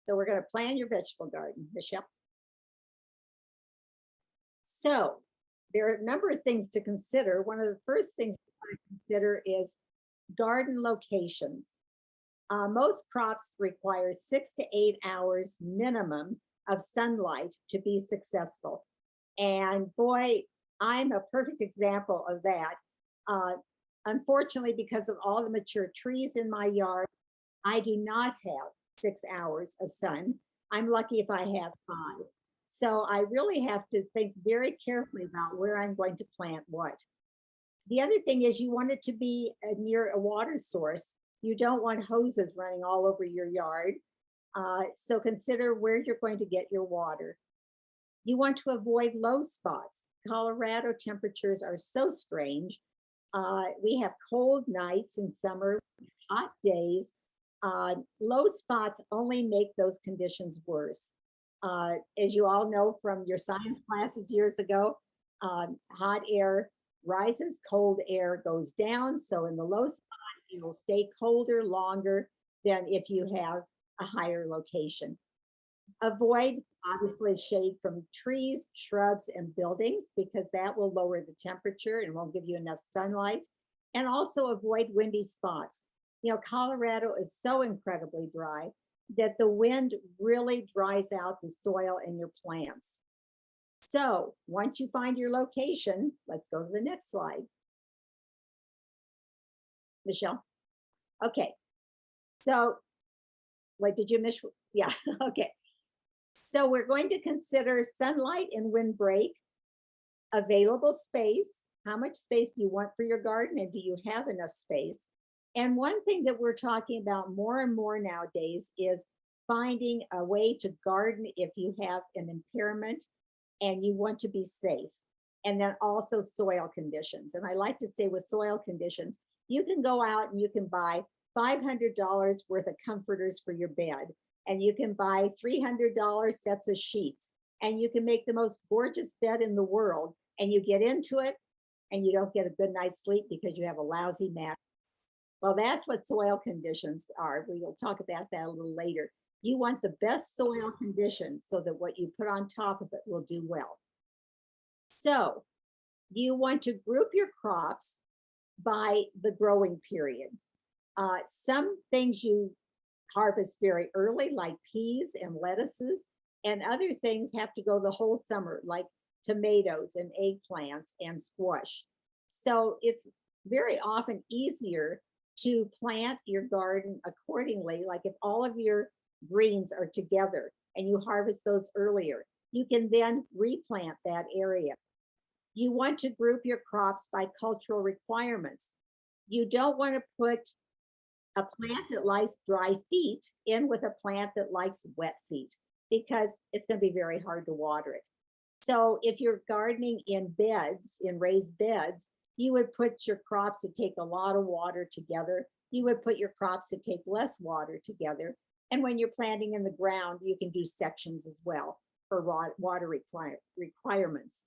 So we're going to plan your vegetable garden, Michelle. So there are a number of things to consider. One of the first things to consider is garden locations. Most crops require 6 to 8 hours minimum of sunlight to be successful. And boy, I'm a perfect example of that. Unfortunately, because of all the mature trees in my yard, I do not have 6 hours of sun. I'm lucky if I have 5. So I really have to think very carefully about where I'm going to plant what. The other thing is you want it to be near a water source. You don't want hoses running all over your yard. So consider where you're going to get your water. You want to avoid low spots. Colorado temperatures are so strange. We have cold nights in summer, hot days. Low spots only make those conditions worse. As you all know from your science classes years ago, hot air rises, cold air goes down. So in the low spot, it will stay colder longer than if you have a higher location. Avoid, obviously, shade from trees, shrubs, and buildings because that will lower the temperature and won't give you enough sunlight. And also avoid windy spots. You know, Colorado is so incredibly dry that the wind really dries out the soil and your plants. So once you find your location, let's go to the next slide. Michelle? Okay. So, what did you miss? Yeah, okay. So we're going to consider sunlight and windbreak, available space. How much space do you want for your garden and do you have enough space? And one thing that we're talking about more and more nowadays is finding a way to garden if you have an impairment and you want to be safe. And then also soil conditions. And I like to say with soil conditions, you can go out and you can buy $500 worth of comforters for your bed. And you can buy $300 sets of sheets. And you can make the most gorgeous bed in the world. And you get into it and you don't get a good night's sleep because you have a lousy mattress. Well, that's what soil conditions are. We will talk about that a little later. You want the best soil conditions so that what you put on top of it will do well. So you want to group your crops by the growing period. Some things you harvest very early, like peas and lettuces, and other things have to go the whole summer, like tomatoes and eggplants and squash. So it's very often easier to plant your garden accordingly. Like if all of your greens are together and you harvest those earlier, you can then replant that area. You want to group your crops by cultural requirements. You don't want to put a plant that likes dry feet in with a plant that likes wet feet because it's going to be very hard to water it. So if you're gardening in beds, in raised beds, you would put your crops that take a lot of water together. You would put your crops that take less water together. And when you're planting in the ground, you can do sections as well for water requirements.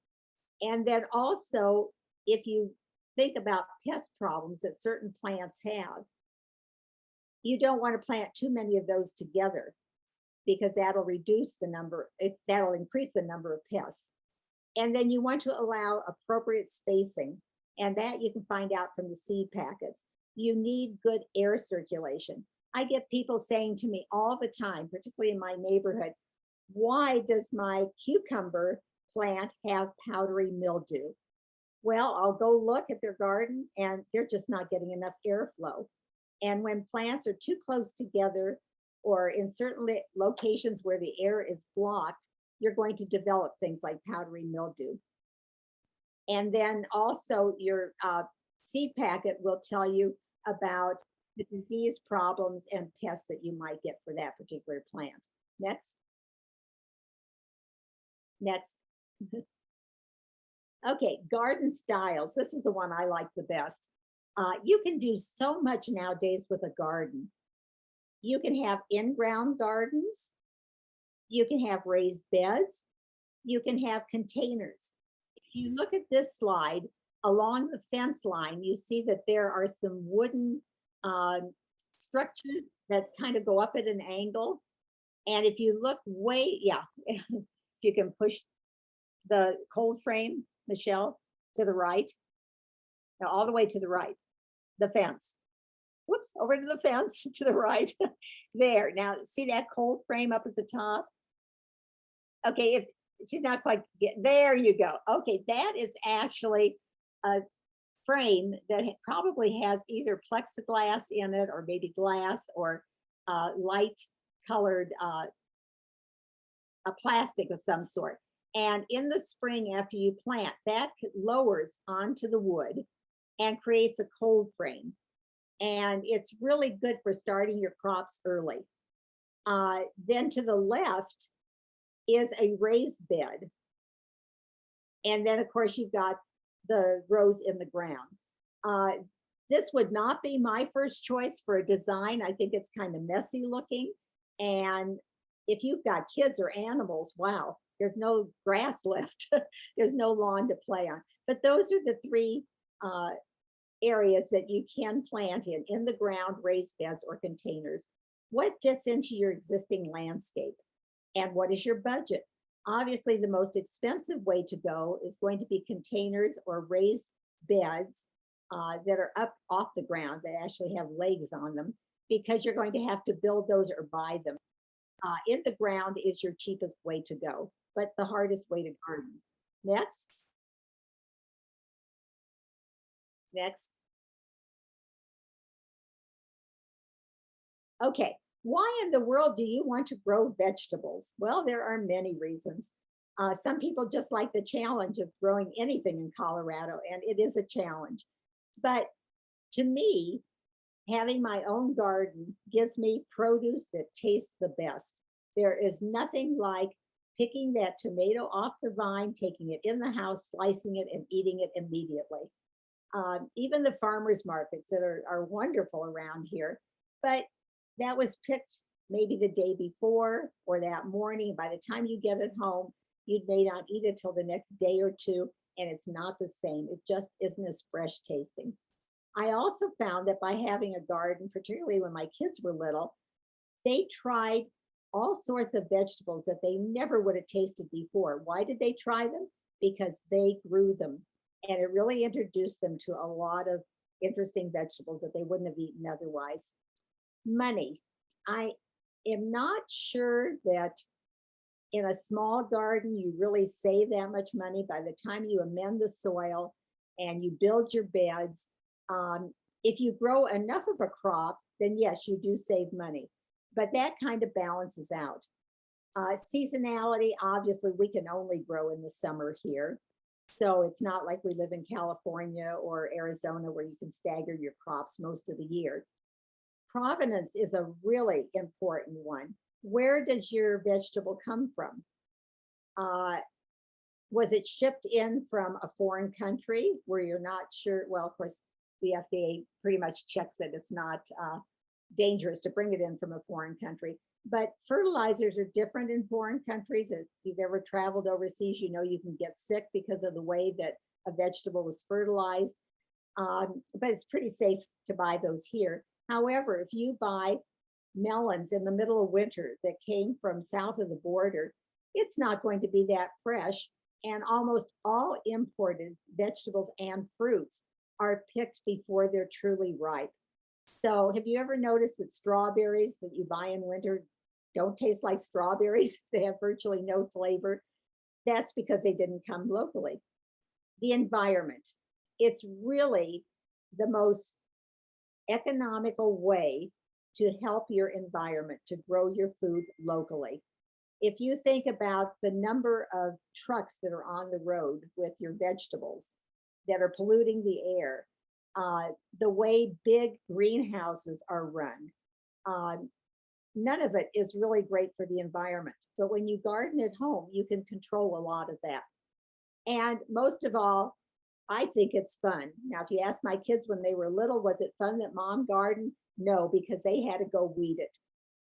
And then also, if you think about pest problems that certain plants have, you don't want to plant too many of those together because that'll reduce the number, that'll increase the number of pests. And then you want to allow appropriate spacing, and that you can find out from the seed packets. You need good air circulation. I get people saying to me all the time, particularly in my neighborhood, why does my cucumber plant have powdery mildew? Well, I'll go look at their garden and they're just not getting enough airflow. And when plants are too close together or in certain locations where the air is blocked, you're going to develop things like powdery mildew. And then also your seed packet will tell you about the disease problems and pests that you might get for that particular plant. Next. Next. Okay, garden styles. This is the one I like the best. You can do so much nowadays with a garden. You can have in-ground gardens. You can have raised beds. You can have containers. If you look at this slide, along the fence line, you see that there are some wooden structures that kind of go up at an angle. And if you look way, yeah, if you can push the cold frame, Michelle, to the right, now all the way to the right, the fence. Whoops, over to the fence to the right. There. Now, see that cold frame up at the top? Okay, if she's not quite there, you go. Okay, that is actually a frame that probably has either plexiglass in it or maybe glass or light colored a plastic of some sort. And in the spring, after you plant, that lowers onto the wood and creates a cold frame. And it's really good for starting your crops early. Then to the left is a raised bed. And then, of course, you've got the rows in the ground. This would not be my first choice for a design. I think it's kind of messy looking. And if you've got kids or animals, wow, there's no grass left. There's no lawn to play on. But those are the three areas that you can plant in the ground, raised beds or containers. What fits into your existing landscape? And what is your budget? Obviously, the most expensive way to go is going to be containers or raised beds that are up off the ground that actually have legs on them, because you're going to have to build those or buy them. In the ground is your cheapest way to go, but the hardest way to garden. Next. Next. Okay, why in the world do you want to grow vegetables? Well, there are many reasons. Some people just like the challenge of growing anything in Colorado, and it is a challenge. But to me, having my own garden gives me produce that tastes the best. There is nothing like picking that tomato off the vine, taking it in the house, slicing it, and eating it immediately. Even the farmers markets that are wonderful around here, but that was picked maybe the day before or that morning. By the time you get it home, you may not eat it till the next day or two, and it's not the same. It just isn't as fresh tasting. I also found that by having a garden, particularly when my kids were little, they tried all sorts of vegetables that they never would have tasted before. Why did they try them? Because they grew them. And it really introduced them to a lot of interesting vegetables that they wouldn't have eaten otherwise. Money. I am not sure that in a small garden you really save that much money. By the time you amend the soil and you build your beds, if you grow enough of a crop, then yes, you do save money, but that kind of balances out. Seasonality, obviously we can only grow in the summer here. So it's not like we live in California or Arizona where you can stagger your crops most of the year. Provenance is a really important one. Where does your vegetable come from? Was it shipped in from a foreign country where you're not sure? Well, of course, the FDA pretty much checks that it's not dangerous to bring it in from a foreign country. But fertilizers are different in foreign countries. If you've ever traveled overseas, you know you can get sick because of the way that a vegetable was fertilized. But it's pretty safe to buy those here. However, if you buy melons in the middle of winter that came from south of the border, it's not going to be that fresh. And almost all imported vegetables and fruits are picked before they're truly ripe. So have you ever noticed that strawberries that you buy in winter don't taste like strawberries? They have virtually no flavor. That's because they didn't come locally. The environment. It's really the most economical way to help your environment, to grow your food locally. If you think about the number of trucks that are on the road with your vegetables that are polluting the air, the way big greenhouses are run, none of it is really great for the environment. But when you garden at home, you can control a lot of that. And most of all, I think it's fun. Now, if you ask my kids when they were little, was it fun that mom gardened? No, because they had to go weed it.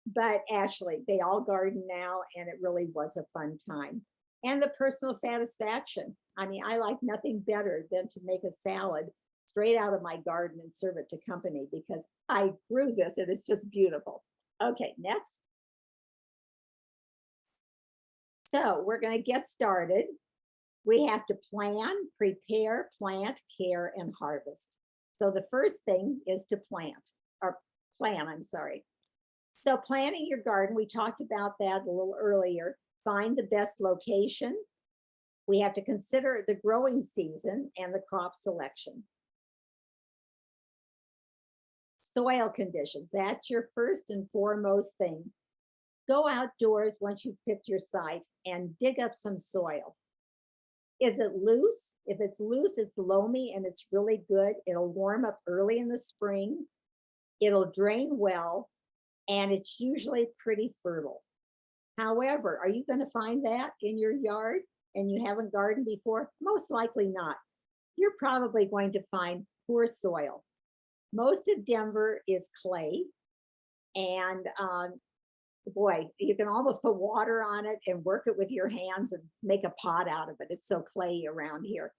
But actually, they all garden now, and it really was a fun time. And the personal satisfaction. I mean, I like nothing better than to make a salad straight out of my garden and serve it to company because I grew this and it's just beautiful. Okay, next. So we're going to get started. We have to plan, prepare, plant, care, and harvest. So the first thing is to plan. I'm sorry. So planting your garden, we talked about that a little earlier. Find the best location. We have to consider the growing season and the crop selection. Soil conditions, that's your first and foremost thing. Go outdoors once you've picked your site and dig up some soil. Is it loose? If it's loose, it's loamy and it's really good. It'll warm up early in the spring. It'll drain well, and it's usually pretty fertile. However, are you going to find that in your yard and you haven't gardened before? Most likely not. You're probably going to find poor soil. Most of Denver is clay, and boy, you can almost put water on it and work it with your hands and make a pot out of it. It's so clayey around here.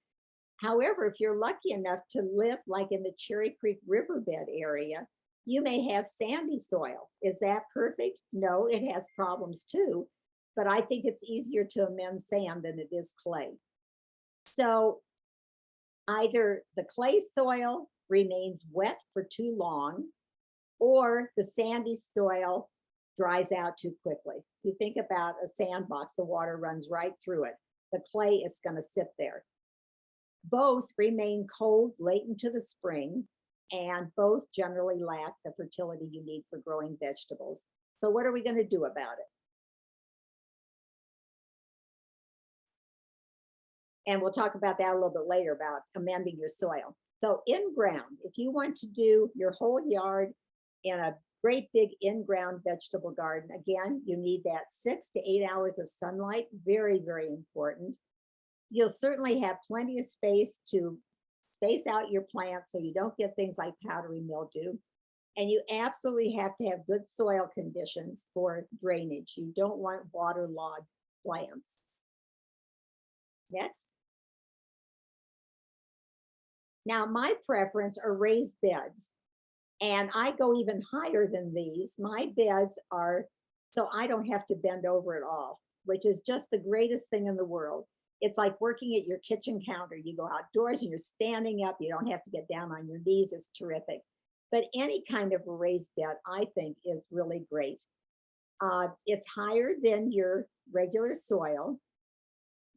However, if you're lucky enough to live like in the Cherry Creek riverbed area, you may have sandy soil. Is that perfect? No, it has problems too, but I think it's easier to amend sand than it is clay. So either the clay soil remains wet for too long, or the sandy soil dries out too quickly. If you think about a sandbox, the water runs right through it. The clay, it's going to sit there. Both remain cold late into the spring, and both generally lack the fertility you need for growing vegetables. So what are we going to do about it? And we'll talk about that a little bit later about amending your soil. So in ground, if you want to do your whole yard in a great big in-ground vegetable garden, again, you need that 6 to 8 hours of sunlight. Very, very important. You'll certainly have plenty of space to space out your plants so you don't get things like powdery mildew. And you absolutely have to have good soil conditions for drainage. You don't want waterlogged plants. Next. Now, my preference are raised beds. And I go even higher than these. My beds are so I don't have to bend over at all, which is just the greatest thing in the world. It's like working at your kitchen counter. You go outdoors and you're standing up. You don't have to get down on your knees. It's terrific. But any kind of a raised bed, I think, is really great. It's higher than your regular soil.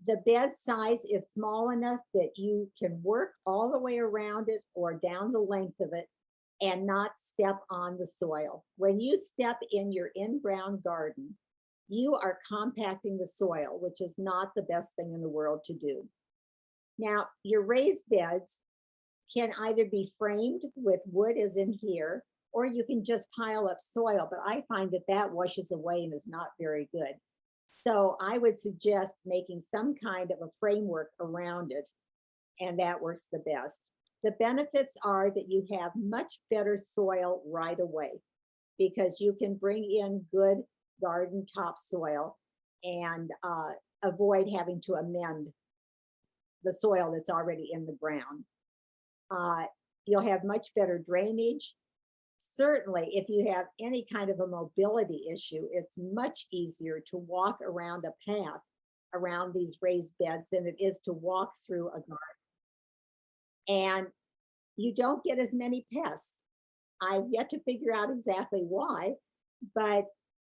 The bed size is small enough that you can work all the way around it or down the length of it and not step on the soil. When you step in your in-ground garden, you are compacting the soil, which is not the best thing in the world to do. Now, your raised beds can either be framed with wood as in here, or you can just pile up soil, but I find that that washes away and is not very good. So I would suggest making some kind of a framework around it, and that works the best. The benefits are that you have much better soil right away because you can bring in good garden topsoil and avoid having to amend the soil that's already in the ground. You'll have much better drainage. Certainly, if you have any kind of a mobility issue, it's much easier to walk around a path around these raised beds than it is to walk through a garden. And you don't get as many pests. I've yet to figure out exactly why, but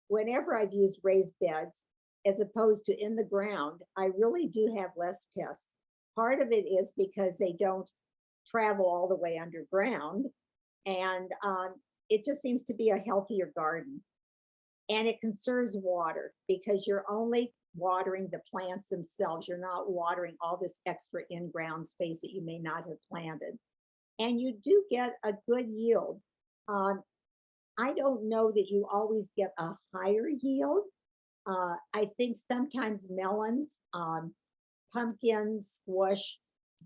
whenever I've used raised beds, as opposed to in the ground, I really do have less pests. Part of it is because they don't travel all the way underground, and it just seems to be a healthier garden. And it conserves water because you're only watering the plants themselves. You're not watering all this extra in-ground space that you may not have planted. And you do get a good yield. I don't know that you always get a higher yield. I think sometimes melons, pumpkins, squash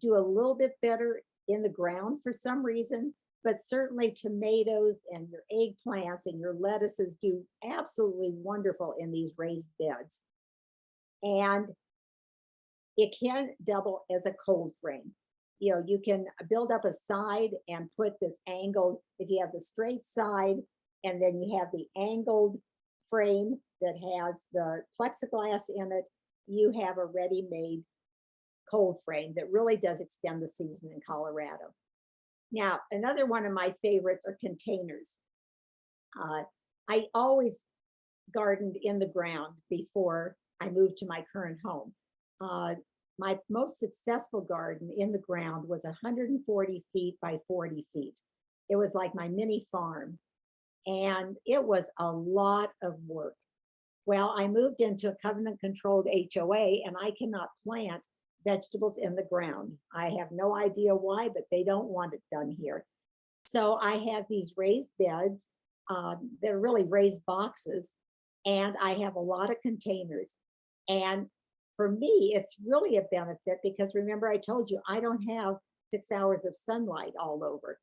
do a little bit better in the ground for some reason, but certainly tomatoes and your eggplants and your lettuces do absolutely wonderful in these raised beds. And it can double as a cold frame. You know, you can build up a side and put this angled, if you have the straight side, and then you have the angled frame that has the plexiglass in it, you have a ready-made cold frame that really does extend the season in Colorado. Now, another one of my favorites are containers. I always gardened in the ground before I moved to my current home. My most successful garden in the ground was 140 feet by 40 feet. It was like my mini farm, and it was a lot of work. Well, I moved into a covenant controlled HOA, and I cannot plant vegetables in the ground. I have no idea why, but they don't want it done here. So I have these raised beds. They're really raised boxes, and I have a lot of containers. And for me, it's really a benefit because remember, I told you I don't have 6 hours of sunlight all over.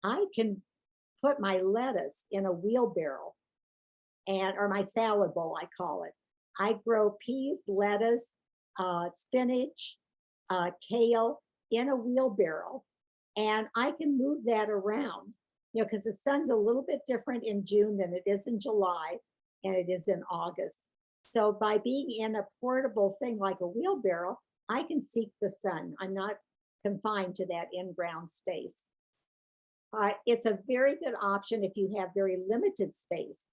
I can put my lettuce in a wheelbarrow or my salad bowl, I call it. I grow peas, lettuce, spinach, kale in a wheelbarrow, and I can move that around, because the sun's a little bit different in June than it is in July and it is in August. So by being in a portable thing like a wheelbarrow, I can seek the sun. I'm not confined to that in-ground space. It's a very good option if you have very limited space.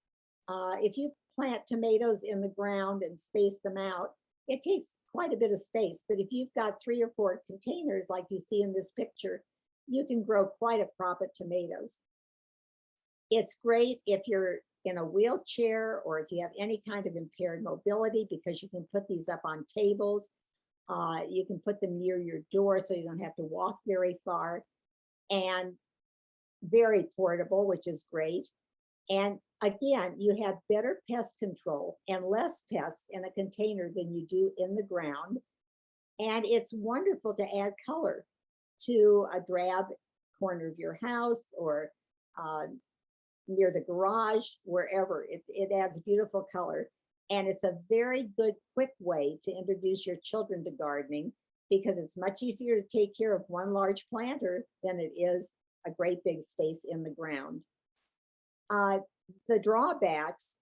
If you plant tomatoes in the ground and space them out, it takes quite a bit of space. But if you've got 3 or 4 containers like you see in this picture, you can grow quite a crop of tomatoes. It's great if you're in a wheelchair or if you have any kind of impaired mobility, because you can put these up on tables. You can put them near your door so you don't have to walk very far, and very portable, which is great. And again, you have better pest control and less pests in a container than you do in the ground. And it's wonderful to add color to a drab corner of your house or near the garage, wherever. It adds beautiful color. And it's a very good, quick way to introduce your children to gardening, because it's much easier to take care of one large planter than it is a great big space in the ground. The drawbacks,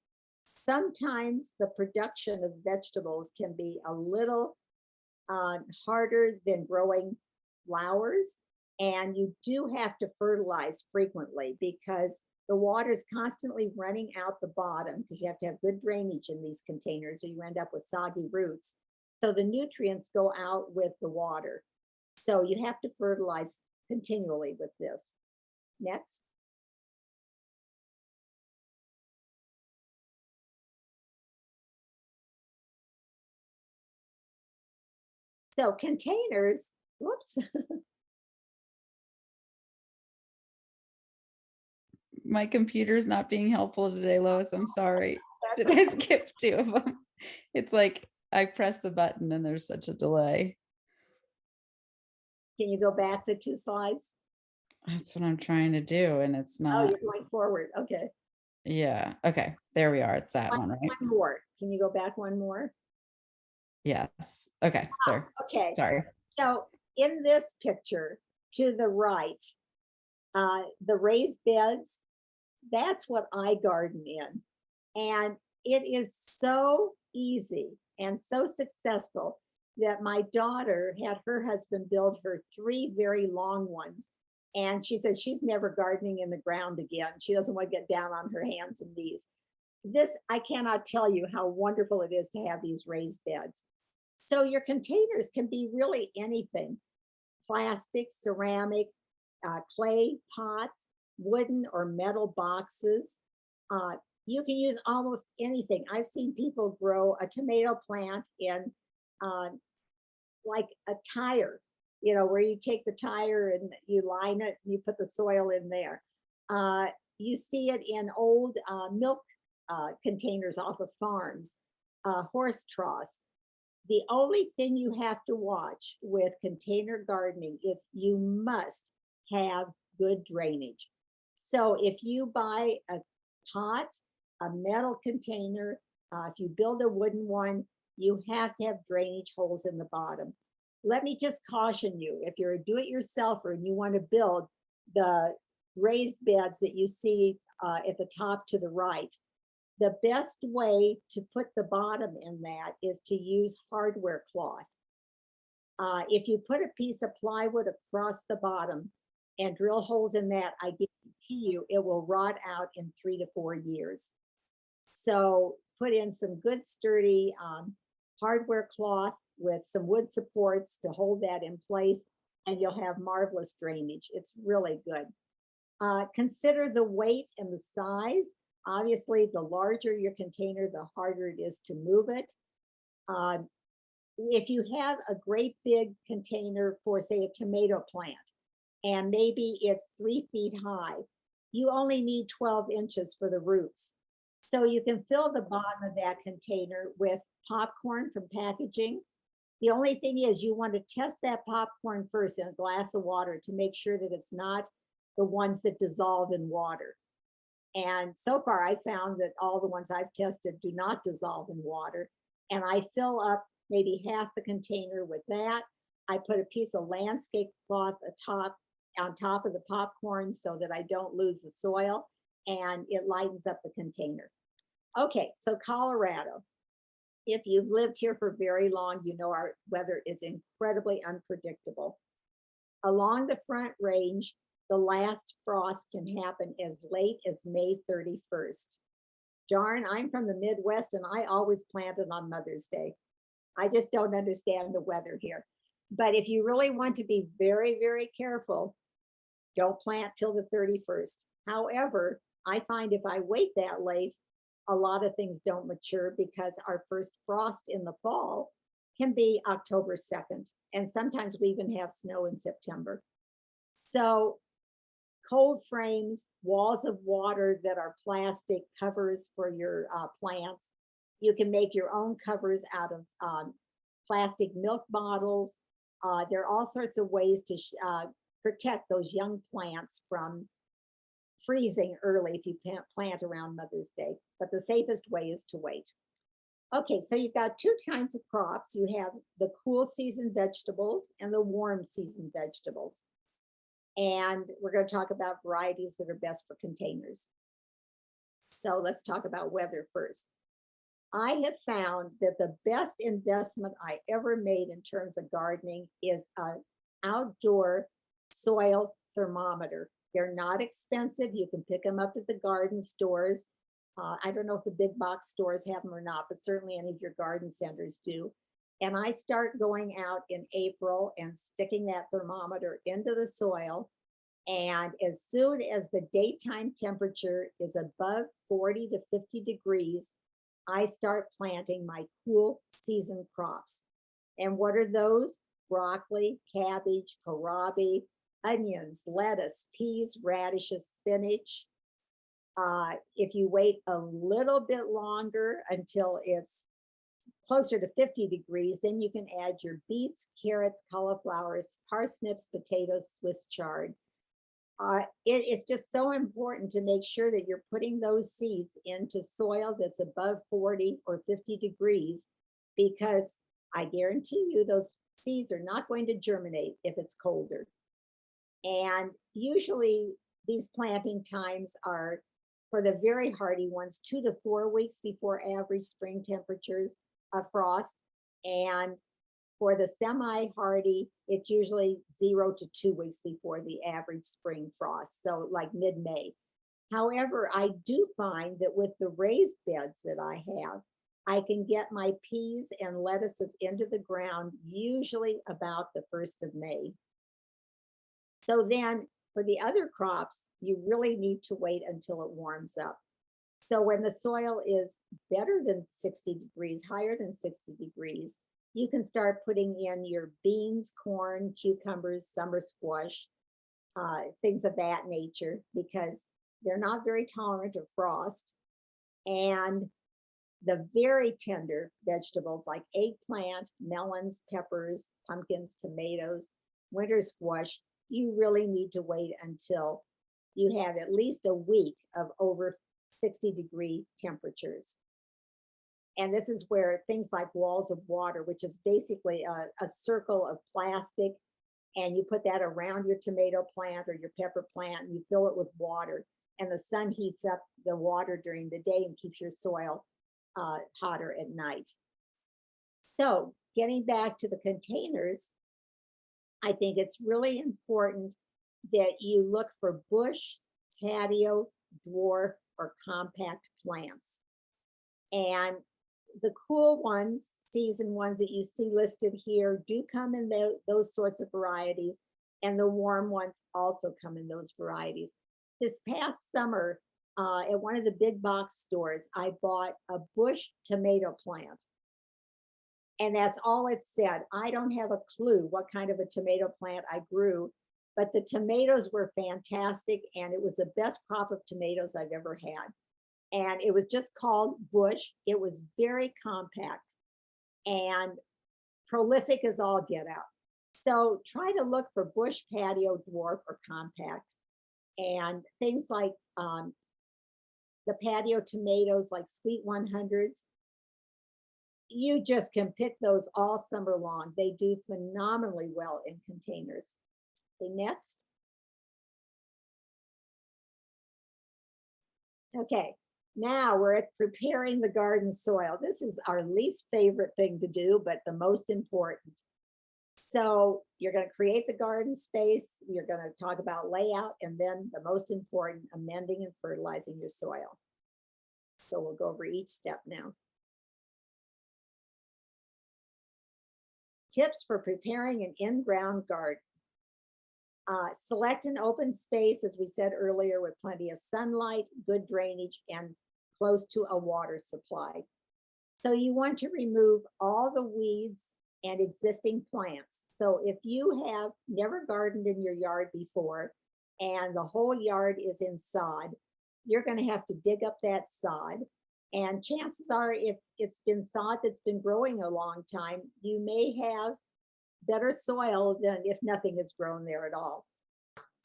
sometimes the production of vegetables can be a little harder than growing flowers, and you do have to fertilize frequently because the water is constantly running out the bottom, because you have to have good drainage in these containers or you end up with soggy roots. So the nutrients go out with the water. So you have to fertilize continually with this. Next. So containers, whoops. My computer's not being helpful today, Lois. I'm sorry. Did I skip 2 of them? It's like I press the button and there's such a delay. Can you go back the 2 slides? That's what I'm trying to do, and it's not. Oh, you're going forward. Okay. Yeah. Okay. There we are. It's that one, right? One more. Can you go back one more? Yes. Okay. There. Okay. Sorry. So in this picture to the right, the raised beds, that's what I garden in. And it is so easy and so successful that my daughter had her husband build her 3 very long ones. And she says she's never gardening in the ground again. She doesn't want to get down on her hands and knees. This, I cannot tell you how wonderful it is to have these raised beds. So your containers can be really anything: plastic, ceramic, clay pots, wooden or metal boxes. You can use almost anything. I've seen people grow a tomato plant in like a tire, where you take the tire and you line it and you put the soil in there. You see it in old milk containers off of farms, horse troughs. The only thing you have to watch with container gardening is you must have good drainage. So if you buy a pot, a metal container, if you build a wooden one, you have to have drainage holes in the bottom. Let me just caution you, if you're a do-it-yourselfer and you want to build the raised beds that you see at the top to the right, The best way to put the bottom in that is to use hardware cloth. If you put a piece of plywood across the bottom and drill holes in that, I guarantee you it will rot out in 3 to 4 years. So put in some good sturdy hardware cloth with some wood supports to hold that in place, and you'll have marvelous drainage. It's really good. Consider the weight and the size. Obviously, the larger your container, the harder it is to move it. If you have a great big container for, say, a tomato plant, and maybe it's 3 feet high, you only need 12 inches for the roots. So you can fill the bottom of that container with popcorn from packaging. The only thing is you want to test that popcorn first in a glass of water to make sure that it's not the ones that dissolve in water. And so far I found that all the ones I've tested do not dissolve in water. And I fill up maybe half the container with that. I put a piece of landscape cloth on top of the popcorn so that I don't lose the soil, and it lightens up the container. Okay, so Colorado. If you've lived here for very long, you know our weather is incredibly unpredictable. Along the Front Range, the last frost can happen as late as May 31st. Darn, I'm from the Midwest and I always planted on Mother's Day. I just don't understand the weather here. But if you really want to be very, very careful, don't plant till the 31st. However, I find if I wait that late, a lot of things don't mature because our first frost in the fall can be October 2nd. And sometimes we even have snow in September. So cold frames, walls of water that are plastic covers for your plants. You can make your own covers out of plastic milk bottles. There are all sorts of ways to protect those young plants from freezing early if you plant around Mother's Day. But the safest way is to wait. Okay, so you've got two kinds of crops. You have the cool season vegetables and the warm season vegetables. And we're going to talk about varieties that are best for containers. So let's talk about weather first. I have found that the best investment I ever made in terms of gardening is an outdoor soil thermometer. They're not expensive. You can pick them up at the garden stores. I don't know if the big box stores have them or not, but certainly any of your garden centers do. And I start going out in April and sticking that thermometer into the soil. And as soon as the daytime temperature is above 40 to 50 degrees, I start planting my cool season crops. And what are those? Broccoli, cabbage, kohlrabi, onions, lettuce, peas, radishes, spinach. If you wait a little bit longer until it's closer to 50 degrees, then you can add your beets, carrots, cauliflowers, parsnips, potatoes, Swiss chard. It's just so important to make sure that you're putting those seeds into soil that's above 40 or 50 degrees, because I guarantee you those seeds are not going to germinate if it's colder. And usually these planting times are, for the very hardy ones, 2 to 4 weeks before average spring temperatures of frost. And for the semi-hardy, it's usually 0 to 2 weeks before the average spring frost, so like mid-May. However, I do find that with the raised beds that I have, I can get my peas and lettuces into the ground usually about the 1st of May. So then for the other crops, you really need to wait until it warms up. So when the soil is better than 60 degrees, higher than 60 degrees, you can start putting in your beans, corn, cucumbers, summer squash, things of that nature, because they're not very tolerant of frost. And the very tender vegetables like eggplant, melons, peppers, pumpkins, tomatoes, winter squash, you really need to wait until you have at least a week of over 60-degree temperatures. And this is where things like walls of water, which is basically a circle of plastic, and you put that around your tomato plant or your pepper plant, and you fill it with water. and the sun heats up the water during the day and keeps your soil hotter at night. So getting back to the containers, I think it's really important that you look for bush, patio, dwarf, or compact plants. And the cool ones, season ones that you see listed here, do come in those sorts of varieties, and the warm ones also come in those varieties. This past summer, at one of the big box stores, I bought a bush tomato plant. And that's all it said. I don't have a clue what kind of a tomato plant I grew, but the tomatoes were fantastic, and it was the best crop of tomatoes I've ever had. And it was just called bush. It was very compact and prolific as all get out. So try to look for bush, patio, dwarf, or compact. And things like the patio tomatoes, like sweet 100s, you just can pick those all summer long. They do phenomenally well in containers. Okay, next. Okay, now we're at preparing the garden soil. This is our least favorite thing to do, but the most important. So you're going to create the garden space. You're going to talk about layout, and then the most important, amending and fertilizing your soil. So we'll go over each step now. Tips for preparing an in-ground garden. Select an open space, as we said earlier, with plenty of sunlight, good drainage, and close to a water supply. So you want to remove all the weeds and existing plants. So if you have never gardened in your yard before and the whole yard is in sod, you're going to have to dig up that sod. And chances are, if it's been sod that's been growing a long time, you may have better soil than if nothing has grown there at all.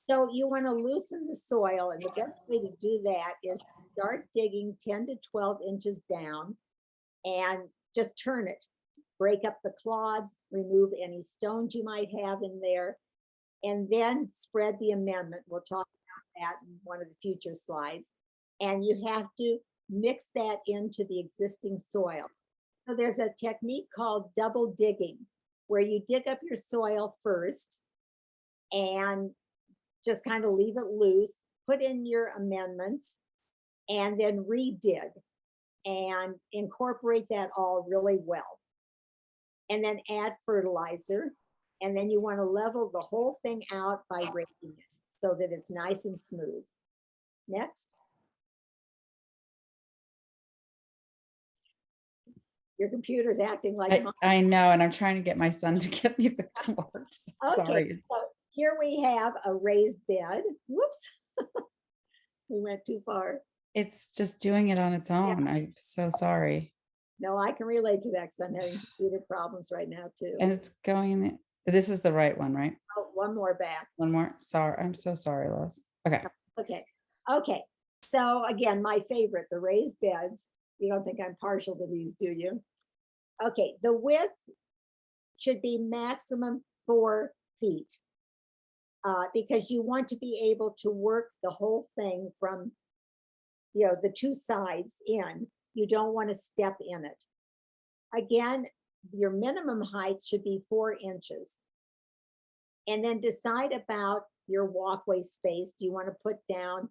So you want to loosen the soil, and the best way to do that is to start digging 10 to 12 inches down and just turn it. Break up the clods, remove any stones you might have in there, and then spread the amendment. We'll talk about that in one of the future slides. And you have to mix that into the existing soil. So there's a technique called double digging, where you dig up your soil first and just kind of leave it loose, put in your amendments, and then re-dig and incorporate that all really well. And then add fertilizer. And then you want to level the whole thing out by raking it so that it's nice and smooth. Next. Your computer's acting like I know, and I'm trying to get my son to get me the course. Okay, Sorry. so here we have a raised bed. Whoops. We went too far. It's just doing it on its own. Yeah. I'm so sorry. No, I can relate to that because I'm having computer problems right now too. And it's going, this is the right one, right? Oh, one more back. One more. Sorry. I'm so sorry, Lois. Okay. Okay. So again, my favorite, the raised beds. You don't think I'm partial to these, do you? Okay, the width should be maximum 4 feet because you want to be able to work the whole thing from, the two sides in. You don't want to step in it. Again, your minimum height should be 4 inches. And then decide about your walkway space. Do you want to put down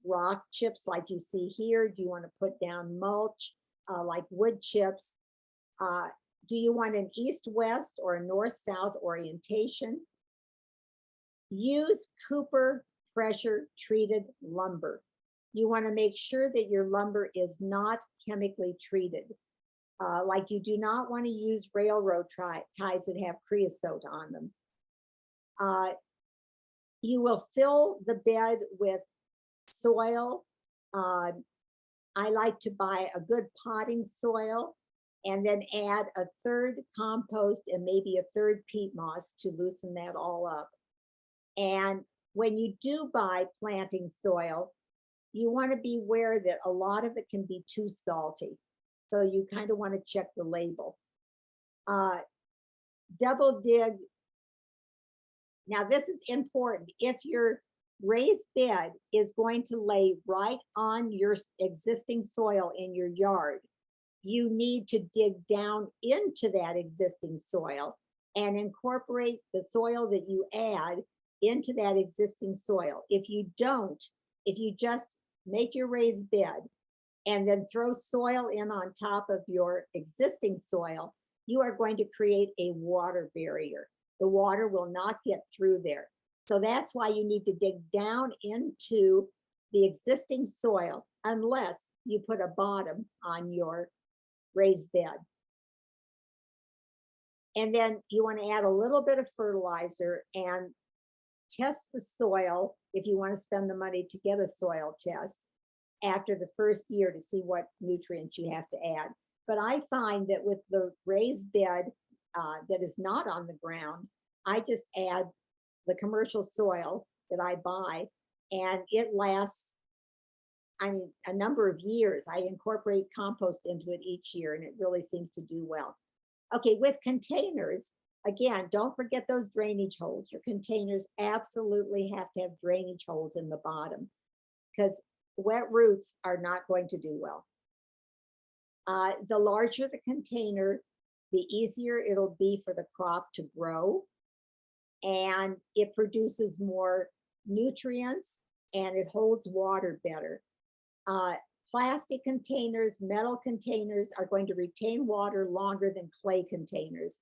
rock chips like you see here? Do you want to put down mulch like wood chips? Do you want an east-west or a north-south orientation? Use Cooper pressure treated lumber. You want to make sure that your lumber is not chemically treated. Like you do not want to use railroad ties that have creosote on them. You will fill the bed with soil. I like to buy a good potting soil and then add a third compost and maybe a third peat moss to loosen that all up. And when you do buy planting soil, you want to be aware that a lot of it can be too salty. So you kind of want to check the label. Double dig. Now this is important. If your raised bed is going to lay right on your existing soil in your yard. You need to dig down into that existing soil and incorporate the soil that you add into that existing soil. If you don't, if you just make your raised bed and then throw soil in on top of your existing soil, you are going to create a water barrier. The water will not get through there. So that's why you need to dig down into the existing soil unless you put a bottom on your raised bed. And then you want to add a little bit of fertilizer and test the soil if you want to spend the money to get a soil test after the first year to see what nutrients you have to add. But I find that with the raised bed that is not on the ground, I just add the commercial soil that I buy, and it lasts, I mean, a number of years. I incorporate compost into it each year, and it really seems to do well. Okay, with containers, again, don't forget those drainage holes. Your containers absolutely have to have drainage holes in the bottom because wet roots are not going to do well. The larger the container, the easier it'll be for the crop to grow, and it produces more nutrients and it holds water better. Plastic containers, metal containers are going to retain water longer than clay containers.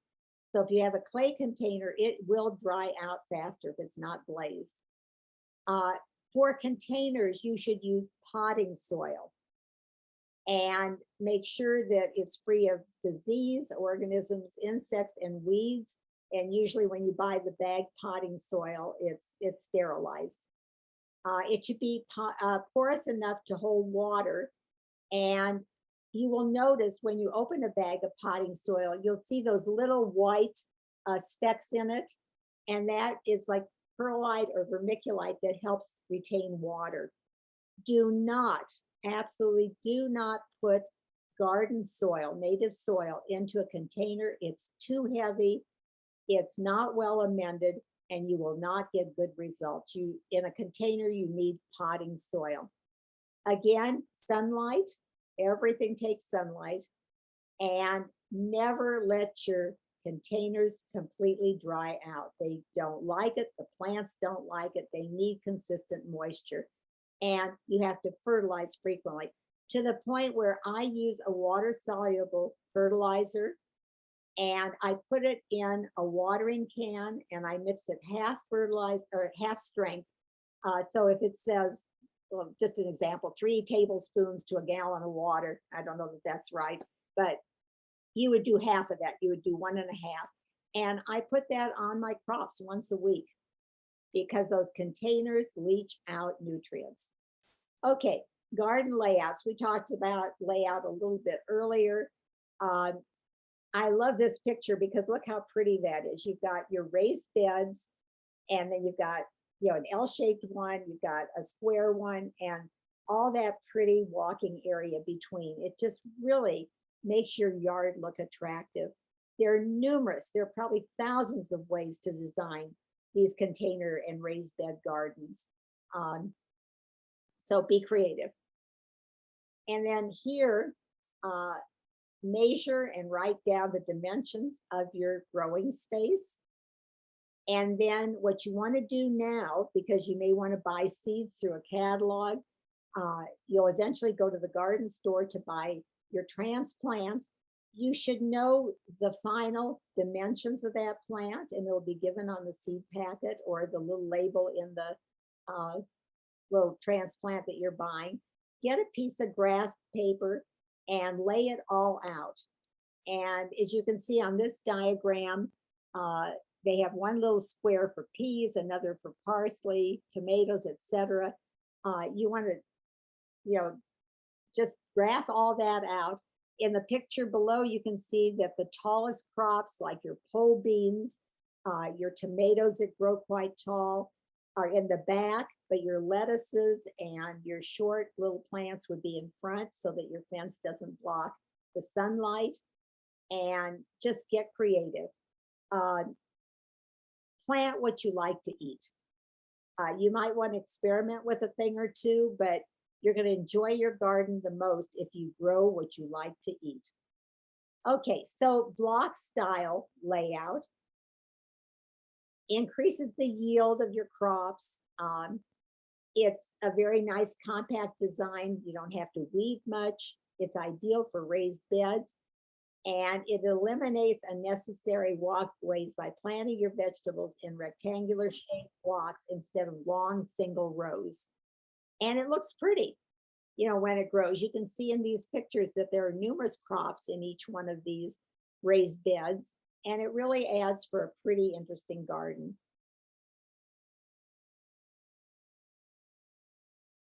So if you have a clay container, it will dry out faster if it's not glazed. For containers, you should use potting soil and make sure that it's free of disease, organisms, insects, and weeds. And usually when you buy the bag potting soil, it's sterilized. It should be porous enough to hold water. And you will notice when you open a bag of potting soil, you'll see those little white specks in it. And that is like perlite or vermiculite that helps retain water. Do not, absolutely do not put garden soil, native soil into a container. It's too heavy. It's not well amended, and you will not get good results. In a container, you need potting soil. Again, sunlight, everything takes sunlight, and never let your containers completely dry out. They don't like it. The plants don't like it. They need consistent moisture, and you have to fertilize frequently to the point where I use a water-soluble fertilizer, and I put it in a watering can and I mix it half fertilized or half strength. So if it says, well, just an example, 3 tablespoons to a gallon of water, I don't know that that's right, but you would do half of that. You would do 1.5. And I put that on my crops once a week because those containers leach out nutrients. Okay, garden layouts. We talked about layout a little bit earlier. I love this picture because look how pretty that is. You've got your raised beds, and then you've got, you know, an L-shaped one, you've got a square one, and all that pretty walking area between. It just really makes your yard look attractive. There are numerous, there are probably thousands of ways to design these container and raised bed gardens. So be creative. And then here, measure and write down the dimensions of your growing space. And then what you want to do now, because you may want to buy seeds through a catalog, you'll eventually go to the garden store to buy your transplants. You should know the final dimensions of that plant, and it'll be given on the seed packet or the little label in the little transplant that you're buying. Get a piece of grass paper and lay it all out. And as you can see on this diagram, they have one little square for peas, another for parsley, tomatoes, etc. You want to, you know, just graph all that out. In the picture below, you can see that the tallest crops, like your pole beans, your tomatoes that grow quite tall, are in the back, but your lettuces and your short little plants would be in front so that your fence doesn't block the sunlight. And just get creative. Plant what you like to eat. You might want to experiment with a thing or two, but you're going to enjoy your garden the most if you grow what you like to eat. Okay, so block style layout increases the yield of your crops. It's a very nice compact design. You don't have to weed much. It's ideal for raised beds, and it eliminates unnecessary walkways by planting your vegetables in rectangular shaped blocks instead of long single rows. And it looks pretty, you know, when it grows. You can see in these pictures that there are numerous crops in each one of these raised beds, and it really adds for a pretty interesting garden.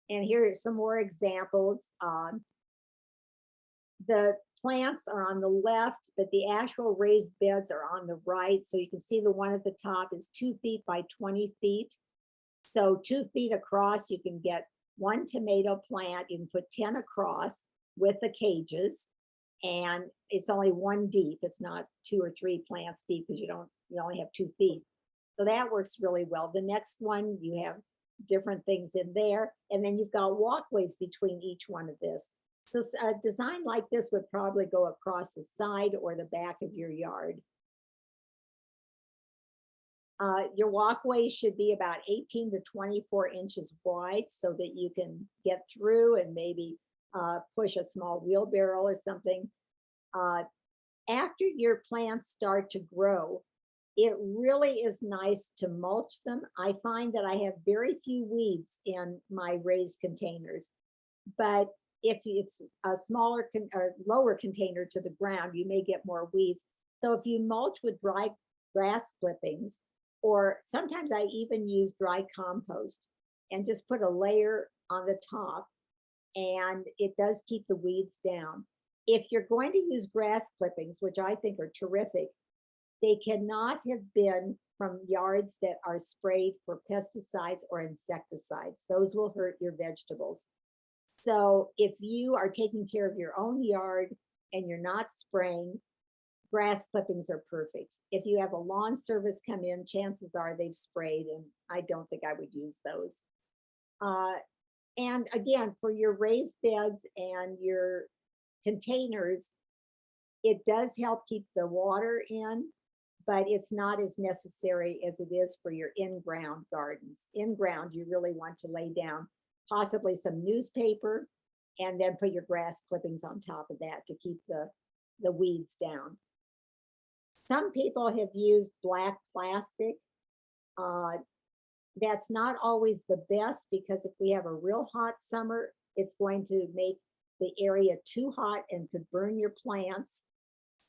And here are some more examples. The plants are on the left, but the actual raised beds are on the right. So you can see the one at the top is 2 feet by 20 feet. So 2 feet across, you can get one tomato plant. You can put 10 across with the cages, and it's only 1 deep. It's not 2 or 3 plants deep because you only have 2 feet. So that works really well. The next one, you have different things in there, and then you've got walkways between each one of this. So a design like this would probably go across the side or the back of your yard. Your walkway should be about 18 to 24 inches wide so that you can get through and maybe push a small wheelbarrow or something. After your plants start to grow, it really is nice to mulch them. I find that I have very few weeds in my raised containers, but if it's a smaller or lower container to the ground, you may get more weeds. So if you mulch with dry grass clippings, or sometimes I even use dry compost and just put a layer on the top, and it does keep the weeds down. If you're going to use grass clippings, which I think are terrific, they cannot have been from yards that are sprayed for pesticides or insecticides. Those will hurt your vegetables. So if you are taking care of your own yard and you're not spraying, grass clippings are perfect. If you have a lawn service come in, chances are they've sprayed, and I don't think I would use those. And again, for your raised beds and your containers, it does help keep the water in, but it's not as necessary as it is for your in-ground gardens. In-ground, you really want to lay down possibly some newspaper and then put your grass clippings on top of that to keep the weeds down. Some people have used black plastic. That's not always the best, because if we have a real hot summer, it's going to make the area too hot and could burn your plants.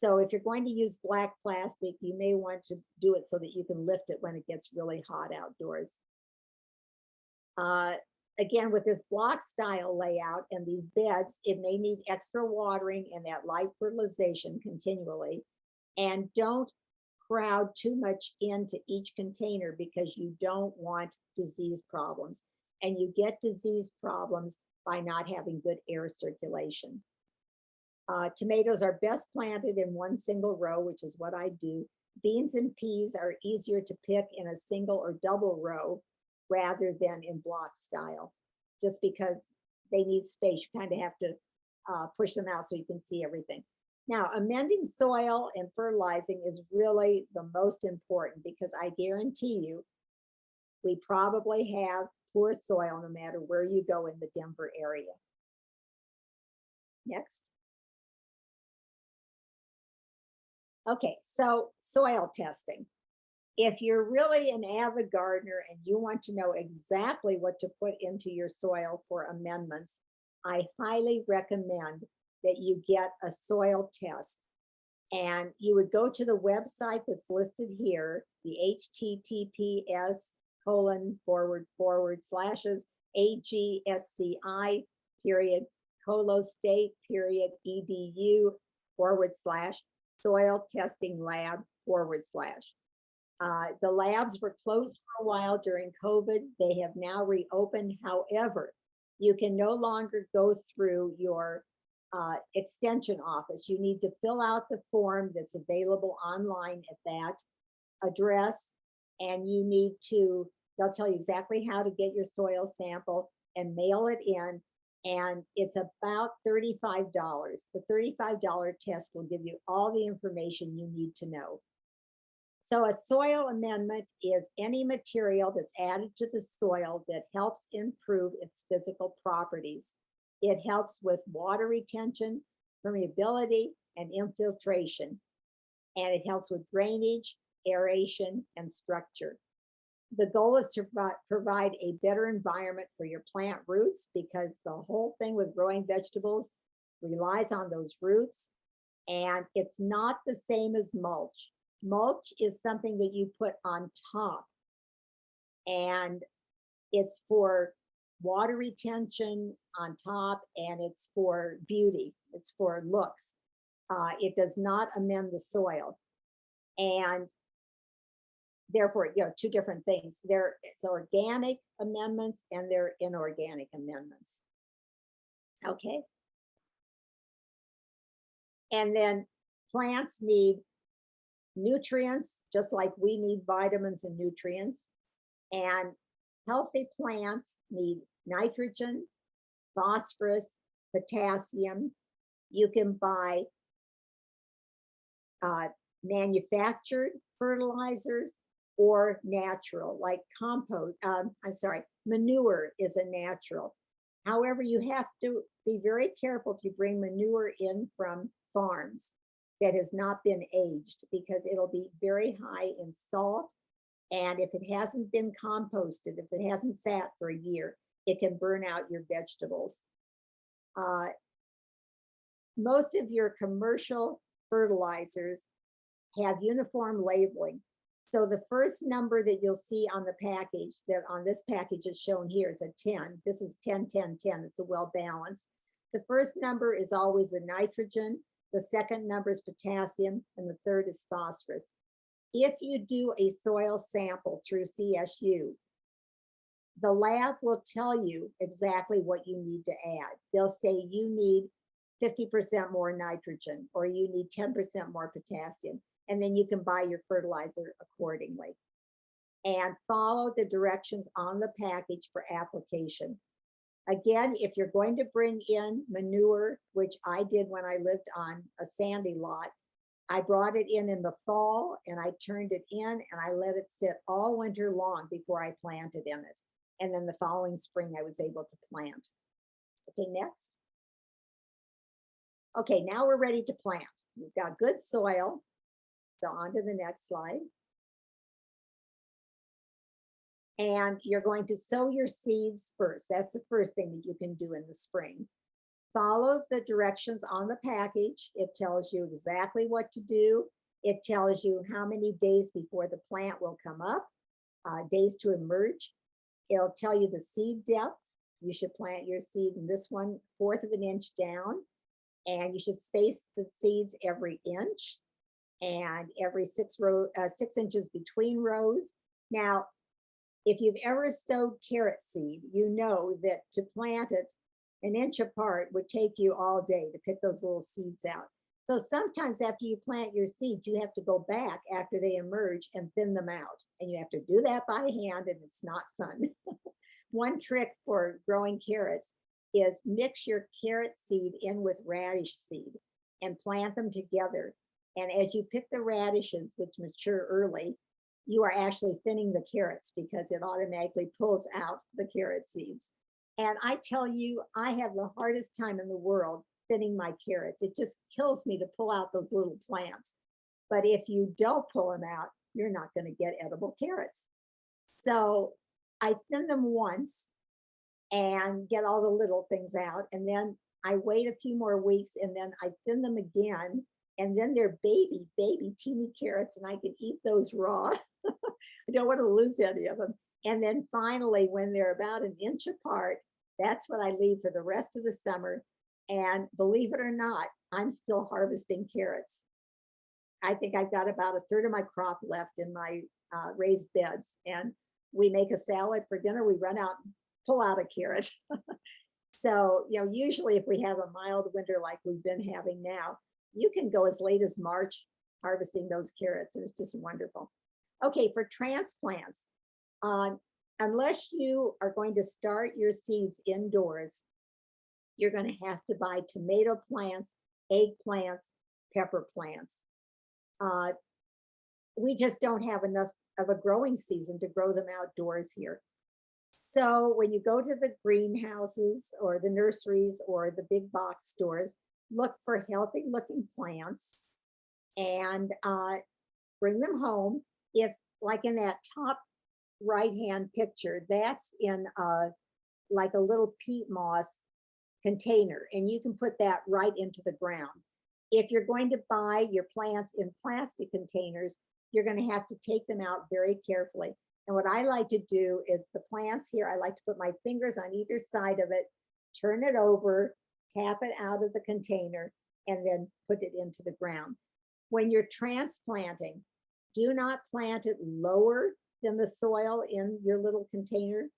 So if you're going to use black plastic, you may want to do it so that you can lift it when it gets really hot outdoors. Again, with this block style layout and these beds, it may need extra watering and that light fertilization continually. And don't crowd too much into each container, because you don't want disease problems. And you get disease problems by not having good air circulation. Tomatoes are best planted in one single row, which is what I do. Beans and peas are easier to pick in a single or double row rather than in block style, just because they need space. You kind of have to push them out so you can see everything. Now, amending soil and fertilizing is really the most important, because I guarantee you, we probably have poor soil no matter where you go in the Denver area. Next. Okay, so soil testing. If you're really an avid gardener and you want to know exactly what to put into your soil for amendments, I highly recommend that you get a soil test. And you would go to the website that's listed here, the https://AGSCI.colostate.edu/soil testing lab/. The labs were closed for a while during COVID. They have now reopened. However, you can no longer go through your extension office. You need to fill out the form that's available online at that address, and you need to They'll tell you exactly how to get your soil sample and mail it in. And it's about $35. The $35 test will give you all the information you need to know. So a soil amendment is any material that's added to the soil that helps improve its physical properties. It helps with water retention, permeability, and infiltration. And it helps with drainage, aeration, and structure. The goal is to provide a better environment for your plant roots, because the whole thing with growing vegetables relies on those roots. And it's not the same as mulch. Mulch is something that you put on top, and it's for water retention on top, and it's for beauty. It's for looks. It does not amend the soil. And therefore, two different things. It's organic amendments and they're inorganic amendments. Okay. And then plants need nutrients, just like we need vitamins and nutrients. And healthy plants need nitrogen, phosphorus, potassium. You can buy manufactured fertilizers or natural, like compost. Manure is a natural. However, you have to be very careful if you bring manure in from farms that has not been aged, because it'll be very high in salt. And if it hasn't been composted, if it hasn't sat for a year, it can burn out your vegetables. Most of your commercial fertilizers have uniform labeling. So the first number that you'll see on the package, that on this package is shown here, is a 10. This is 10, 10, 10. It's a well balanced. The first number is always the nitrogen. The second number is potassium, and the third is phosphorus. If you do a soil sample through CSU, the lab will tell you exactly what you need to add. They'll say you need 50% more nitrogen, or you need 10% more potassium, and then you can buy your fertilizer accordingly. And follow the directions on the package for application. Again, if you're going to bring in manure, which I did when I lived on a sandy lot, I brought it in the fall, and I turned it in and I let it sit all winter long before I planted in it. And then the following spring, I was able to plant. Okay, next. Okay, now we're ready to plant. We've got good soil. So on to the next slide. And you're going to sow your seeds first. That's the first thing that you can do in the spring. Follow the directions on the package. It tells you exactly what to do. It tells you how many days before the plant will come up, days to emerge. It'll tell you the seed depth. You should plant your seed in this 1/4 of an inch down, and you should space the seeds every inch and every 6 inches between rows. Now, if you've ever sowed carrot seed, you know that to plant it an inch apart would take you all day to pick those little seeds out. So sometimes after you plant your seeds, you have to go back after they emerge and thin them out. And you have to do that by hand, and it's not fun. One trick for growing carrots is mix your carrot seed in with radish seed and plant them together. And as you pick the radishes, which mature early, you are actually thinning the carrots, because it automatically pulls out the carrot seeds. And I tell you, I have the hardest time in the world thinning my carrots. It just kills me to pull out those little plants. But if you don't pull them out, you're not going to get edible carrots. So I thin them once and get all the little things out. And then I wait a few more weeks, and then I thin them again. And then they're baby, teeny carrots, and I can eat those raw. I don't want to lose any of them. And then finally, when they're about an inch apart, that's what I leave for the rest of the summer. And believe it or not, I'm still harvesting carrots. I think I've got about 1/3 of my crop left in my raised beds. And we make a salad for dinner. We run out and pull out a carrot. So, usually if we have a mild winter like we've been having now, you can go as late as March harvesting those carrots, and it's just wonderful. Okay, for transplants, unless you are going to start your seeds indoors, you're going to have to buy tomato plants, eggplants, pepper plants. We just don't have enough of a growing season to grow them outdoors here. So when you go to the greenhouses or the nurseries or the big box stores, look for healthy looking plants and bring them home. If, like in that top right-hand picture, that's in like a little peat moss container, and you can put that right into the ground. If you're going to buy your plants in plastic containers, you're going to have to take them out very carefully. And what I like to do is the plants here, I like to put my fingers on either side of it, turn it over, tap it out of the container, and then put it into the ground. When you're transplanting, do not plant it lower than the soil in your little container,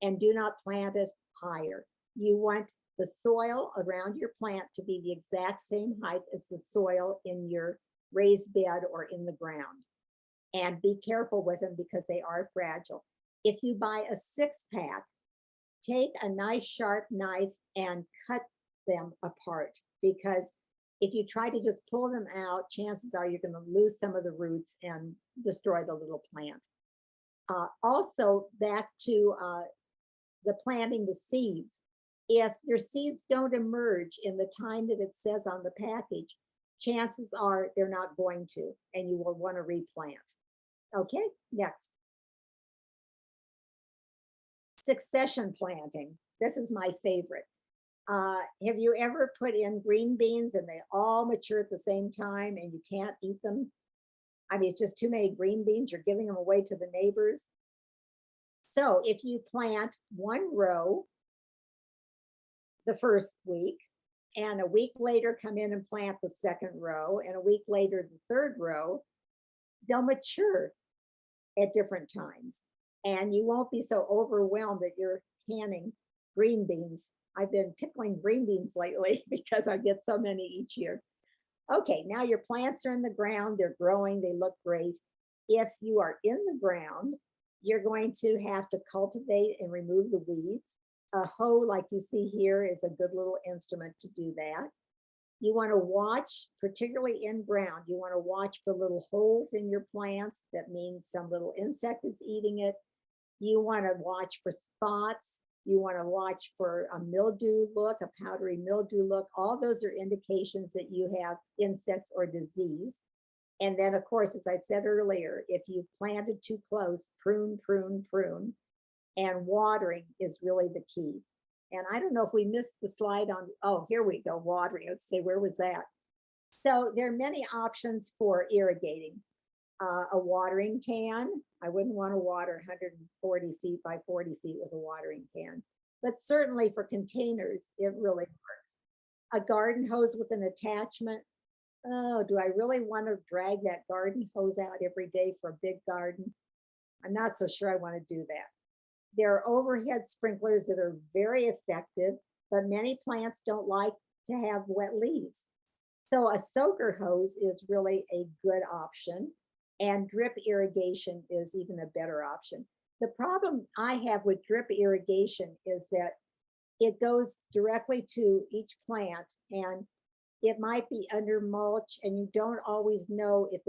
and do not plant it higher. You want the soil around your plant to be the exact same height as the soil in your raised bed or in the ground. And be careful with them because they are fragile. If you buy a 6-pack, take a nice sharp knife and cut them apart, because if you try to just pull them out, chances are you're going to lose some of the roots and destroy the little plant. Also, back to the planting the seeds. If your seeds don't emerge in the time that it says on the package, chances are they're not going to, and you will want to replant. Okay, next. Succession planting. This is my favorite. Have you ever put in green beans and they all mature at the same time and you can't eat them? I mean, it's just too many green beans. You're giving them away to the neighbors. So if you plant one row the first week, and a week later come in and plant the second row, and a week later the third row, they'll mature at different times. And you won't be so overwhelmed that you're canning green beans. I've been pickling green beans lately because I get so many each year. Okay, now your plants are in the ground, they're growing, they look great. If you are in the ground, you're going to have to cultivate and remove the weeds. A hoe like you see here is a good little instrument to do that. You want to watch, particularly in ground, you want to watch for little holes in your plants. That means some little insect is eating it. You want to watch for spots. You want to watch for a mildew look, a powdery mildew look. All those are indications that you have insects or disease. And then, of course, as I said earlier, if you planted too close, prune, prune, prune. And watering is really the key. And I don't know if we missed the slide on, oh, here we go, watering. Let's say, where was that? So there are many options for irrigating. A watering can. I wouldn't want to water 140 feet by 40 feet with a watering can. But certainly for containers, it really works. A garden hose with an attachment. Oh, do I really want to drag that garden hose out every day for a big garden? I'm not so sure I want to do that. There are overhead sprinklers that are very effective, but many plants don't like to have wet leaves. So a soaker hose is really a good option, and drip irrigation is even a better option. The problem I have with drip irrigation is that it goes directly to each plant, and it might be under mulch, and you don't always know if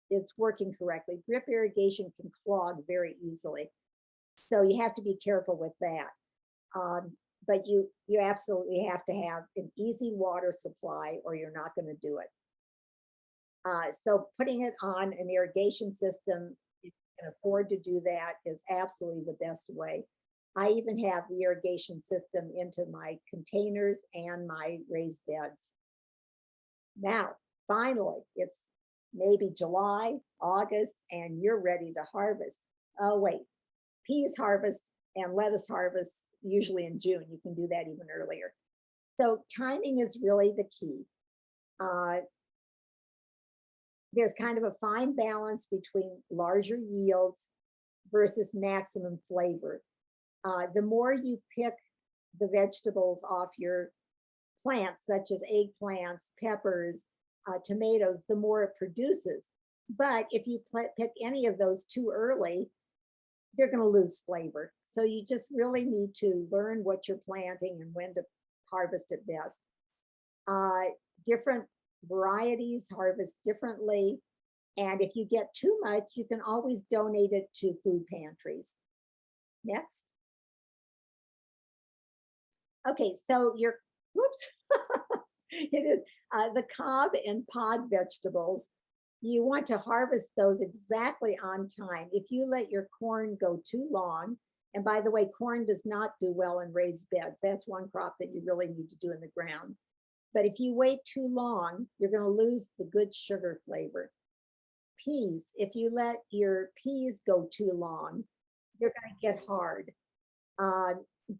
it's working correctly. Drip irrigation can clog very easily. So you have to be careful with that. But you absolutely have to have an easy water supply or you're not going to do it. So putting it on an irrigation system, if you can afford to do that, is absolutely the best way. I even have the irrigation system into my containers and my raised beds. Now, finally, it's maybe July, August, and you're ready to harvest. Oh, wait. Peas harvest and lettuce harvest usually in June. You can do that even earlier. So timing is really the key. There's kind of a fine balance between larger yields versus maximum flavor. The more you pick the vegetables off your plants, such as eggplants, peppers, tomatoes, the more it produces. But if you pick any of those too early, they're going to lose flavor. So you just really need to learn what you're planting and when to harvest it best. Different varieties harvest differently. And if you get too much, you can always donate it to food pantries. Next. Okay, so your, whoops, it is the cob and pod vegetables. You want to harvest those exactly on time. If you let your corn go too long, and by the way, corn does not do well in raised beds. That's one crop that you really need to do in the ground. But if you wait too long, you're going to lose the good sugar flavor. Peas, if you let your peas go too long, they're going to get hard.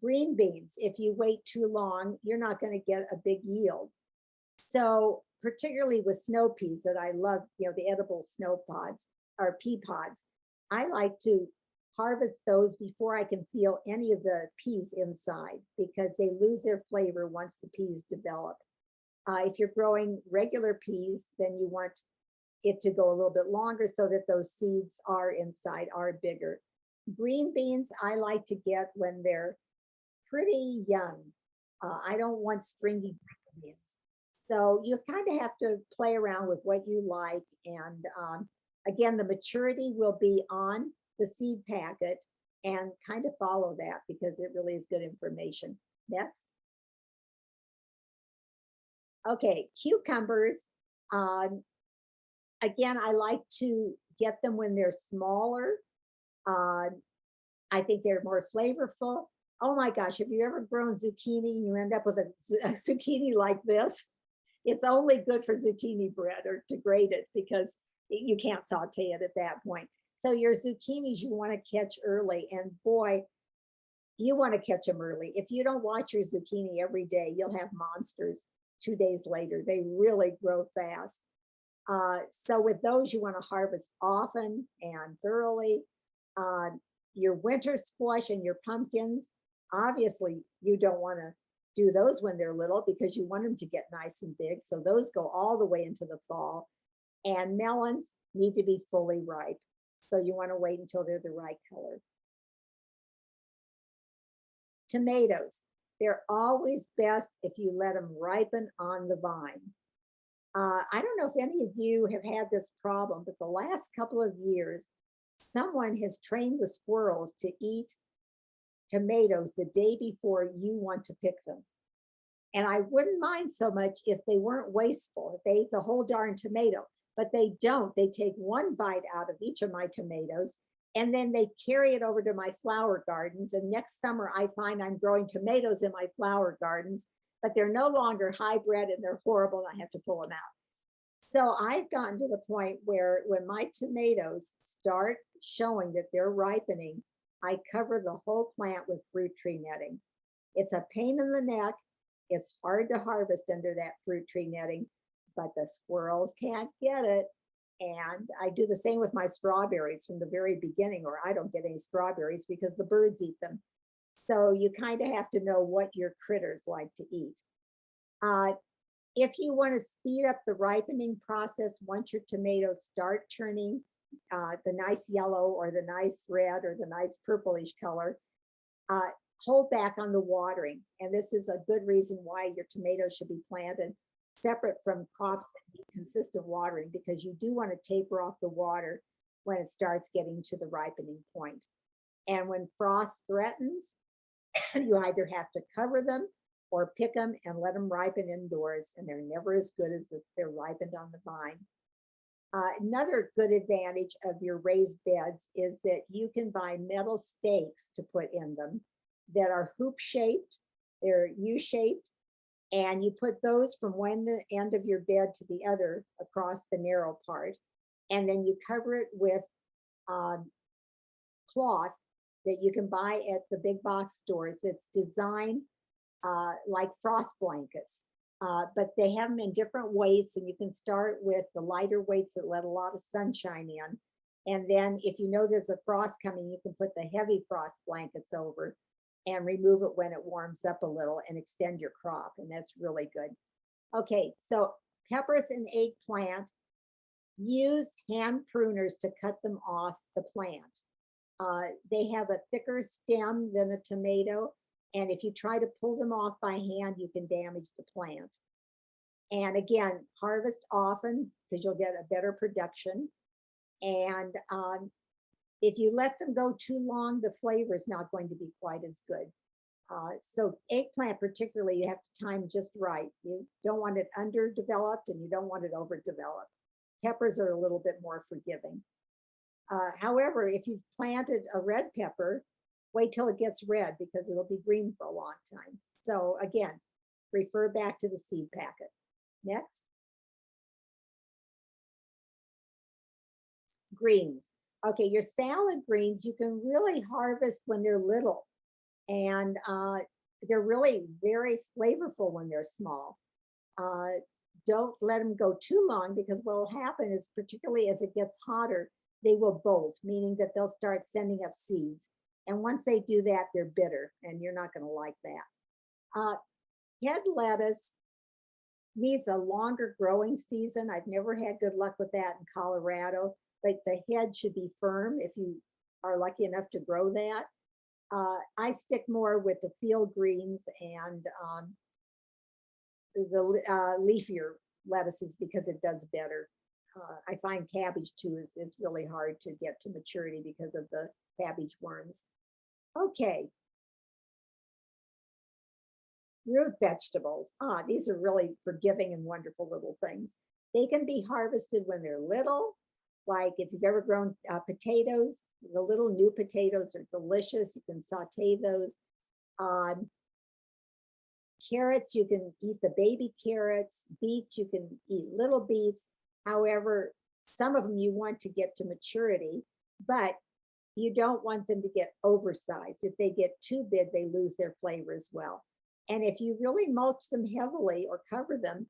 Green beans, if you wait too long, you're not going to get a big yield. So particularly with snow peas that I love, you know, the edible snow pods or pea pods, I like to harvest those before I can feel any of the peas inside because they lose their flavor once the peas develop. If you're growing regular peas, then you want it to go a little bit longer so that those seeds are inside, are bigger. Green beans, I like to get when they're pretty young. I don't want stringy beans. So you kind of have to play around with what you like. And again, the maturity will be on the seed packet and kind of follow that because it really is good information. Next. Okay, cucumbers. Again, I like to get them when they're smaller. I think they're more flavorful. Oh my gosh, have you ever grown zucchini and you end up with a zucchini like this? It's only good for zucchini bread or to grate it because you can't saute it at that point. So your zucchinis you want to catch early, and boy, you want to catch them early. If you don't watch your zucchini every day, you'll have monsters 2 days later. They really grow fast. So with those, you want to harvest often and thoroughly. Your winter squash and your pumpkins, obviously you don't want to do those when they're little because you want them to get nice and big. So those go all the way into the fall. And melons need to be fully ripe. So you want to wait until they're the right color. Tomatoes, they're always best if you let them ripen on the vine. I don't know if any of you have had this problem, but the last couple of years, someone has trained the squirrels to eat tomatoes the day before you want to pick them. And I wouldn't mind so much if they weren't wasteful, if they ate the whole darn tomato, but they don't. They take one bite out of each of my tomatoes and then they carry it over to my flower gardens. And next summer, I find I'm growing tomatoes in my flower gardens, but they're no longer hybrid and they're horrible and I have to pull them out. So I've gotten to the point where when my tomatoes start showing that they're ripening, I cover the whole plant with fruit tree netting. It's a pain in the neck. It's hard to harvest under that fruit tree netting, but the squirrels can't get it. And I do the same with my strawberries from the very beginning, or I don't get any strawberries because the birds eat them. So you kind of have to know what your critters like to eat. If you want to speed up the ripening process, once your tomatoes start turning the nice yellow or the nice red or the nice purplish color, hold back on the watering. And this is a good reason why your tomatoes should be planted separate from crops that need consistent watering, because you do want to taper off the water when it starts getting to the ripening point. And when frost threatens, you either have to cover them or pick them and let them ripen indoors, and they're never as good as if they're ripened on the vine. Another good advantage of your raised beds is that you can buy metal stakes to put in them that are hoop shaped, they're U-shaped, and you put those from one end of your bed to the other across the narrow part, and then you cover it with cloth that you can buy at the big box stores that's designed like frost blankets, but they have them in different weights, and you can start with the lighter weights that let a lot of sunshine in. And then if you know there's a frost coming, you can put the heavy frost blankets over and remove it when it warms up a little and extend your crop. And that's really good. Okay, so peppers and eggplant, use hand pruners to cut them off the plant. They have a thicker stem than a tomato. And if you try to pull them off by hand, you can damage the plant. And again, harvest often because you'll get a better production. And if you let them go too long, the flavor is not going to be quite as good. So eggplant particularly, you have to time just right. You don't want it underdeveloped and you don't want it overdeveloped. Peppers are a little bit more forgiving. However, if you've planted a red pepper, wait till it gets red because it'll be green for a long time. So again, refer back to the seed packet. Next. Greens. Okay, your salad greens, you can really harvest when they're little. And they're really very flavorful when they're small. Don't let them go too long because what will happen is, particularly as it gets hotter, they will bolt, meaning that they'll start sending up seeds. And once they do that, they're bitter, and you're not going to like that. Head lettuce needs a longer growing season. I've never had good luck with that in Colorado, but the head should be firm if you are lucky enough to grow that. I stick more with the field greens and the leafier lettuces because it does better. I find cabbage too is really hard to get to maturity because of the cabbage worms. Okay. Root vegetables. These are really forgiving and wonderful little things. They can be harvested when they're little. Like if you've ever grown potatoes, the little new potatoes are delicious. You can saute those. Carrots, you can eat the baby carrots. Beets, you can eat little beets. However, some of them you want to get to maturity, but you don't want them to get oversized. If they get too big, they lose their flavor as well. And if you really mulch them heavily or cover them,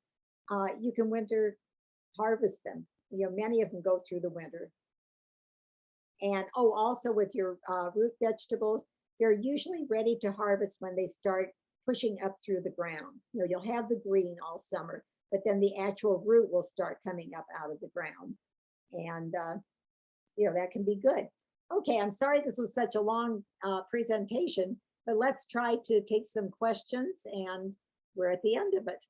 you can winter harvest them. You know, many of them go through the winter. And also with your root vegetables, they're usually ready to harvest when they start pushing up through the ground. You know, you'll have the green all summer, but then the actual root will start coming up out of the ground. And, you know, that can be good. Okay, I'm sorry this was such a long presentation, but let's try to take some questions and we're at the end of it.